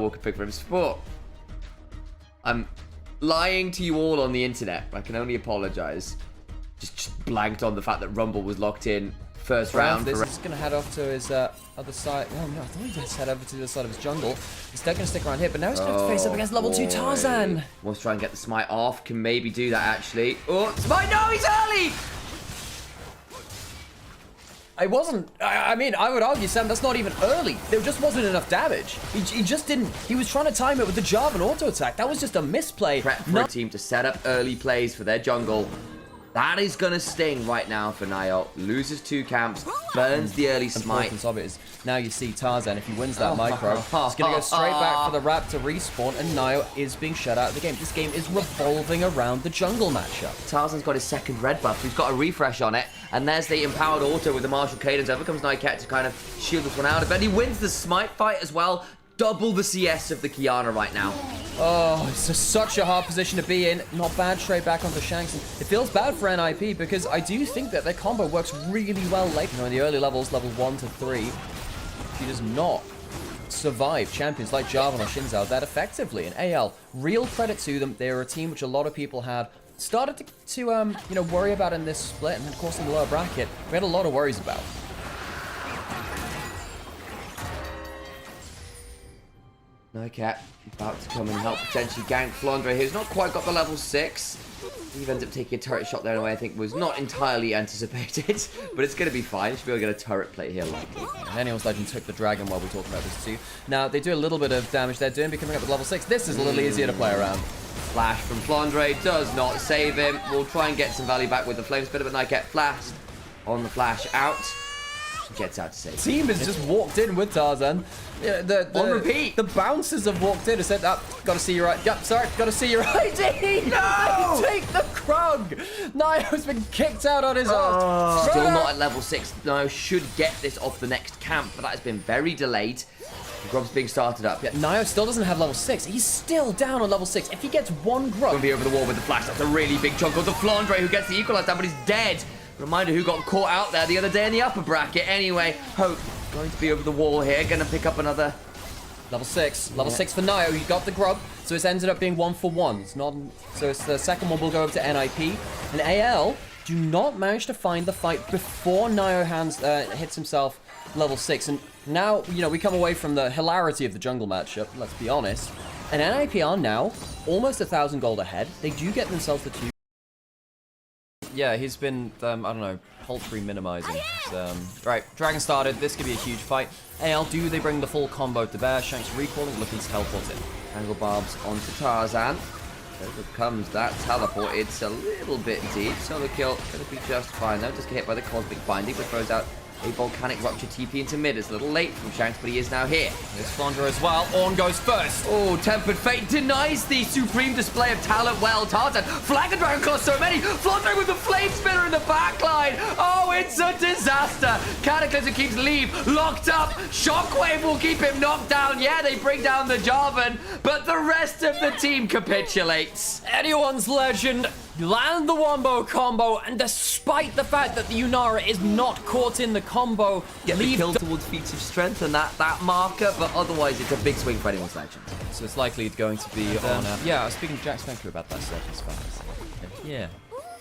Walker pick for him sport. I'm lying to you all on the internet. I can only apologize. Just blanked on the fact that Rumble was locked in first round. This is going to head off to his other side. Oh no, I thought he just head over to the side of his jungle. He's still going to stick around here, but now he's going to have to face up against level 2 Tarzan. Wants to try and get the smite off. Can maybe do that actually. Oh, smite! No, he's early. It wasn't. I mean, I would argue, Sam, that's not even early. There just wasn't enough damage. He just didn't. He was trying to time it with the Jarvan auto attack. That was just a misplay. Prep for a team to set up early plays for their jungle. That is going to sting right now for Nio. Loses 2 camps, burns the early smite. Of it is now you see Tarzan, if he wins that micro, he's going to go straight back for the wrap to respawn, and Nio is being shut out of the game. This game is revolving around the jungle matchup. Tarzan's got his second red buff. He's got a refresh on it, and there's the empowered auto with the martial cadence. Over comes Nightcat to kind of shield this one out. But he wins the smite fight as well. Double the CS of the Kiana right now. Oh, it's such a hard position to be in. Not bad straight back onto Shanks. And it feels bad for NIP because I do think that their combo works really well late. You know, in the early levels, level 1 to 3, she does not survive champions like Jarvan or Shinzao that effectively. And AL, real credit to them. They are a team which a lot of people had started to you know, worry about in this split. And then, of course, in the lower bracket, we had a lot of worries about. Nightcat about to come and help potentially gank Flandre, who's not quite got the level 6. He ends up taking a turret shot there in a way I think was not entirely anticipated, but it's going to be fine. Should be able to get a turret plate here likely. And Anyone's Legend took the dragon while we talk about this too. Now, they do a little bit of damage there. Doing coming up with level 6. This is a little easier to play around. Flash from Flandre does not save him. We'll try and get some value back with the flames. Bit of a Nightcat flash on the flash out. Gets out to save. Team has just walked in with Tarzan. Yeah, on repeat. The bouncers have walked in and said, gotta see your right. Yep, sorry, gotta see your ID. No! Take the Krug. Nio's been kicked out on his ult. Still not at level 6. Nio should get this off the next camp, but that has been very delayed. Grub's being started up. Yeah, Nio still doesn't have level 6. He's still down on level 6. If he gets one Grub. Gonna be over the wall with the flash. That's a really big chunk of the Flandre who gets the equalize down, but he's dead. Reminder who got caught out there the other day in the upper bracket. Anyway, Hope going to be over the wall here. Going to pick up another level 6. Level 6 for Nio. He got the Grub, so it's ended up being 1 for 1. It's not. So it's the second one will go over to NIP. And AL do not manage to find the fight before Nio hits himself level 6. And now, you know, we come away from the hilarity of the jungle matchup. Let's be honest. And NIP are now almost 1,000 gold ahead. They do get themselves the 2. Yeah, he's been, I don't know, paltry minimizing. Right, Dragon started. This could be a huge fight. AL, do they bring the full combo to bear? Shanks recalling, looking to teleport in. Angle barbs onto Tarzan. Over comes that teleport. It's a little bit deep. Solo kill going to be just fine though. Just get hit by the Cosmic Binding, but throws out a volcanic rupture TP into mid. It's a little late from Shanks, but he is now here. There's Flandre as well. Ornn goes first. Oh, Tempered Fate denies the supreme display of talent. Well, Tarzan, Flag and Dragon cost so many. Flandre with the flame spinner in the backline. Oh, it's a disaster. Cataclysm keeps Leave locked up. Shockwave will keep him knocked down. Yeah, they bring down the Jarvan, but the rest of the team capitulates. Anyone's Legend land the wombo combo, and despite the fact that the Unara is not caught in the combo, get the kill towards feats of strength and that marker, but otherwise it's a big swing for anyone's Legend. So it's likely going to be on. Yeah, I was speaking to Jack Spanker about that Surgeon's Fast. Yeah.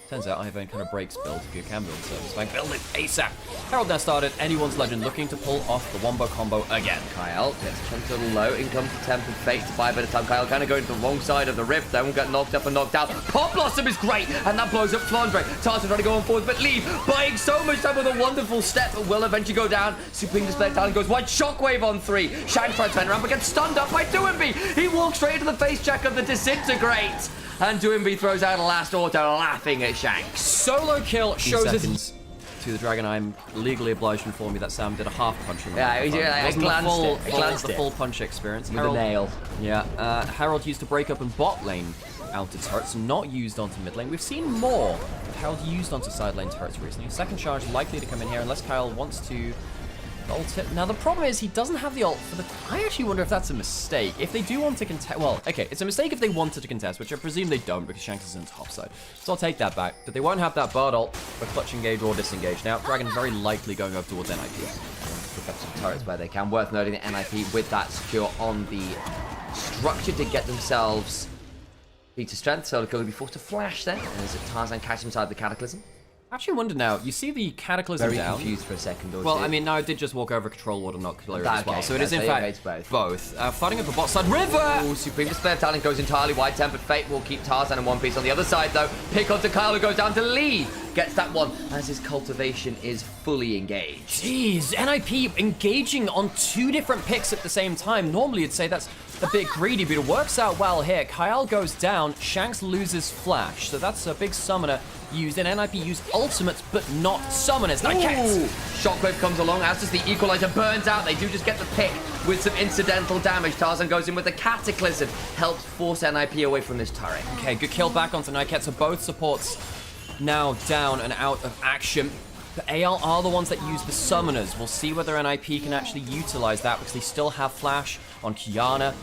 Turns out I have a kind of breaks build to can build service. Like, build it ASAP. Herald now started. Anyone's Legend looking to pull off the wombo combo again. Kyle gets chunked a little low. In comes the Tempered Fate to buy a bit of time. Kyle kind of going to the wrong side of the rift. Then will get knocked up and knocked out. Pop Blossom is great, and that blows up Flandre. Tarzan trying to go on forward, but Leave buying so much time with a wonderful step. Will eventually go down. Supreme Display of Talent goes wide. Shockwave on 3. Shanks tries to turn around, but gets stunned up by Doinby. He walks straight into the face check of the Disintegrate. And Doinby throws out a last auto, laughing at Shanks. Solo kill shows us to the Dragon. I'm legally obliged to inform you that Sam did a half punch. Yeah, he did. I glanced the full punch experience. With a nail. Yeah, Herald used to break up in bot lane out its turrets, not used onto mid lane. We've seen more of Herald used onto side lane turrets recently. Second charge likely to come in here unless Kyle wants to ult it. Now the problem is he doesn't have the ult for the. I actually wonder if that's a mistake. If they do want to contest, well, okay, it's a mistake if they wanted to contest, which I presume they don't because Shanks is in top side. So I'll take that back. But they won't have that Bard ult for clutch engage or disengage. Now Dragon very likely going up towards NIP. Pick up some turrets where they can. Worth noting that NIP with that secure on the structured to get themselves beat to strength. So they're going to be forced to flash then. As Tarzan catches inside the Cataclysm. I actually wonder now, you see the Cataclysm Very down. confused for a second or two. Well, I mean, now I did just walk over Control Ward and not clear it as well. Okay, So it is, in fact, both. Fighting up a bot side. River! Ooh, Supreme Display of Talent goes entirely wide. Tempered Fate will keep Tarzan in one piece. On the other side, though, pick onto Kyle, who goes down to lead. Gets that one as his cultivation is fully engaged. Jeez, NIP engaging on 2 different picks at the same time. Normally, you'd say that's a bit greedy, but it works out well here. Kyle goes down, Shanks loses Flash. So that's a big summoner used, and NIP use ultimates, but not summoners. Shockwave comes along, as does the Equalizer, burns out. They do just get the pick with some incidental damage. Tarzan goes in with the Cataclysm, helps force NIP away from this turret. Okay, good kill back onto Nightcat, so both supports now down and out of action. The AL are the ones that use the summoners. We'll see whether NIP can actually utilize that, because they still have Flash on Kiana,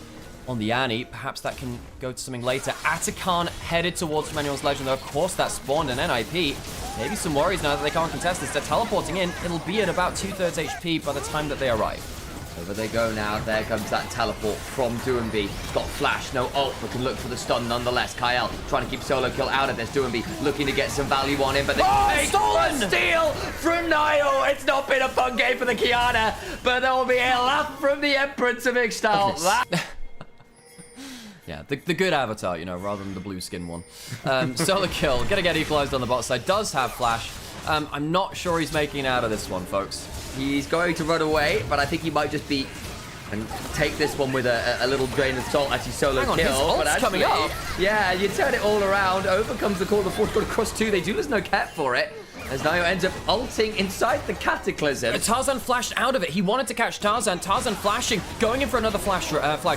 on the Annie. Perhaps that can go to something later. Atakan headed towards Manuel's Legend, though. Of course, that spawned an NIP. Maybe some worries now that they can't contest this. They're teleporting in. It'll be at about 2/3 HP by the time that they arrive. Over they go now. There comes that teleport from Doomby. Got Flash, no ult, but can look for the stun nonetheless. Kyle trying to keep solo kill out of this. Doomby looking to get some value on him, but they stolen! a steal from Nio. It's not been a fun game for the Kiana, but there will be a laugh from the Emperor to Mixtal. Yeah, the good avatar, you know, rather than the blue skin one. Solo kill, gonna get equalized on the bot side. Does have Flash. I'm not sure he's making it out of this one, folks. He's going to run away, but I think he might just be and take this one with a little grain of salt as he solo Hang on, kill. his ult's but actually, coming up. Yeah, you turn it all around. Over comes the call. The Force got across 2. They do lose no cap for it. As Nio ends up ulting inside the Cataclysm. Tarzan flashed out of it. He wanted to catch Tarzan. Tarzan flashing, going in for another flag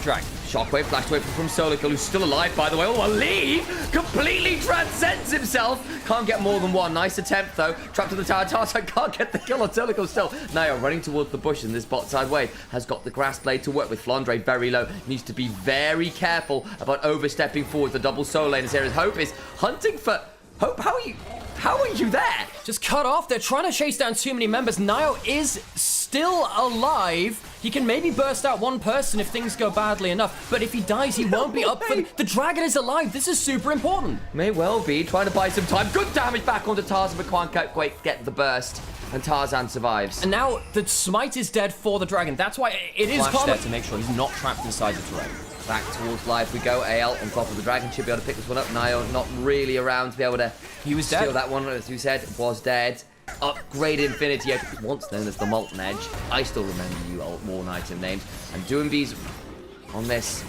drag. Shockwave flashed away from Solical, who's still alive, by the way. Oh, a leave! Completely transcends himself. Can't get more than one. Nice attempt, though. Trapped to the tower. Tarzan can't get the kill on Solical still. Nio running towards the bush in this bot side wave. Has got the grass blade to work with. Flandre very low. Needs to be very careful about overstepping forward. The double solo lane is here as Hope is hunting for... Hope, how are you there? Just cut off. They're trying to chase down too many members. Nio is still alive. He can maybe burst out one person if things go badly enough. But if he dies, he won't be up for... The dragon is alive. This is super important. May well be. Trying to buy some time. Good damage back onto Tarzan, but can't quite get the burst. And Tarzan survives. And now the smite is dead for the dragon. That's why it is Flash common there to make sure he's not trapped inside the terrain. Back towards life we go. AL on top of the dragon. Should be able to pick this one up. Nio not really around to be able to steal that one, as you said. Was dead. Upgrade Infinity, once known as the Molten Edge. I still remember you old worn item names. And Doomby's on this.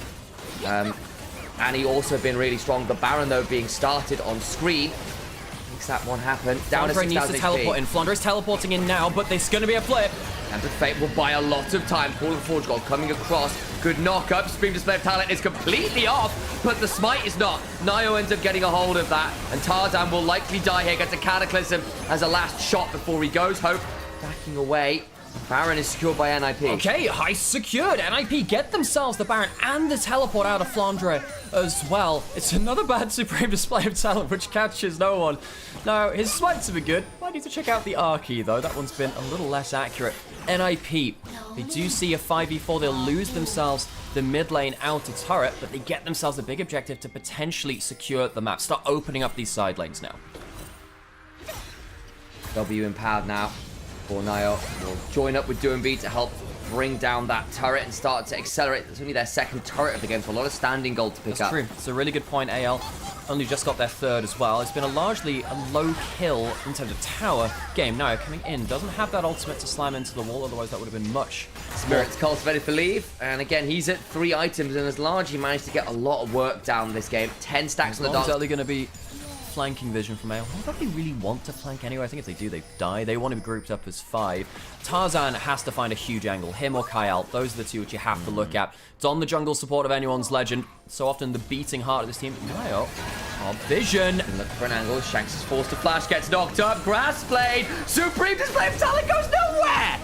Annie also been really strong. The Baron, though, being started on screen. Makes that one happen. Down to 6,000 needs to teleport in. Flandre's teleporting in now, but there's going to be a flip. And the Fate will buy a lot of time. Call of Forge Gold coming across. Good knock up. Supreme Display of Talent is completely off, but the smite is not. Nio ends up getting a hold of that, and Tarzan will likely die here. Gets a Cataclysm as a last shot before he goes. Hope backing away. Baron is secured by NIP. Okay, heist secured. NIP get themselves the Baron and the teleport out of Flandre as well. It's another bad Supreme Display of Talent, which catches no one. Now, his smites have been good. Might need to check out the Archie, though. That one's been a little less accurate. NIP, they do see a 5v4. They'll lose themselves the mid lane outer turret, but they get themselves a big objective to potentially secure the map. Start opening up these side lanes now. W empowered now. Nio will join up with Doomby to help bring down that turret and start to accelerate. It's only their second turret of the game, so a lot of standing gold to pick up. That's true. It's a really good point. AL only just got their third as well. It's been a largely low kill in terms of tower game. Nio coming in, doesn't have that ultimate to slam into the wall, otherwise that would have been much. Spirit's cultivated for leave, and again, he's at 3 items and has largely managed to get a lot of work down this game. 10 stacks on the dot. It's only going to be flanking vision from AL. What do they really want to flank anyway? I think if they do, they die. They want to be grouped up as 5. Tarzan has to find a huge angle. Him or Kyle. Those are the two which you have to look at. It's on the jungle support of anyone's legend. So often the beating heart of this team. Nio. Vision. Look for an angle. Shanks is forced to flash. Gets knocked up. Grass blade. Supreme Display of Talent goes nowhere.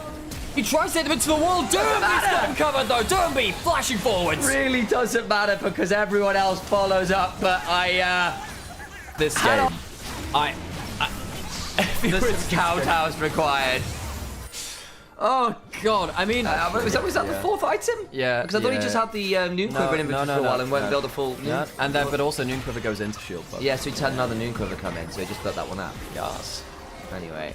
He tries to hit him into the wall. Doomby's got him covered, though. Doomby flashing forwards. Really doesn't matter because everyone else follows up. But this game, the scout house required. Oh, God. I mean... was that the fourth item? Yeah. Because I thought he just had the Noon Quiver in inventory for a while and won't build a full Noon. And then, but also Noon Quiver goes into shield. Yeah, so he had another Noon Quiver come in, so he just built that one out. Yes. Anyway.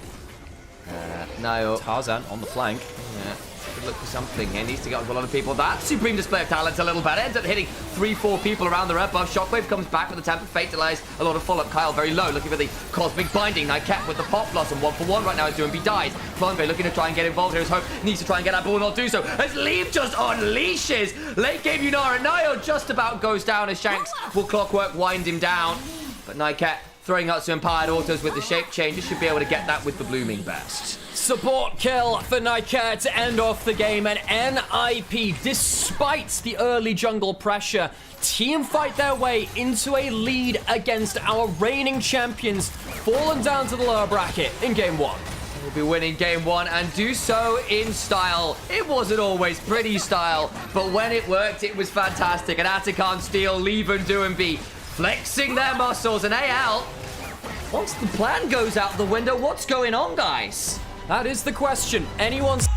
Niall. Tarzan on the flank. Yeah. Could look for something. He needs to get onto a lot of people. That supreme display of talent a little better. Ends up hitting 3-4 people around the red buff. Shockwave comes back with the Tempered Fate, delays a lot of follow-up. Kyle very low, looking for the Cosmic Binding. Nightcat with the Pop Blossom. 1-for-1 right now as Doomby dies. Flanve looking to try and get involved here. His Hope needs to try and get that ball, not do so. As Leave just unleashes. Late game Yunara. Niall just about goes down as Shanks will Clockwork wind him down. But Nightcat throwing out some Empired Autos with the shape changes. Should be able to get that with the Blooming Burst. Support kill for Nightcat to end off the game, and NIP, despite the early jungle pressure, team fight their way into a lead against our reigning champions, fallen down to the lower bracket in game 1. We'll be winning game 1 and do so in style. It wasn't always pretty style, but when it worked, it was fantastic. And Atakan, Steel, Leave and Doomby flexing their muscles, and AL, once the plan goes out the window, what's going on, guys? That is the question. Anyone's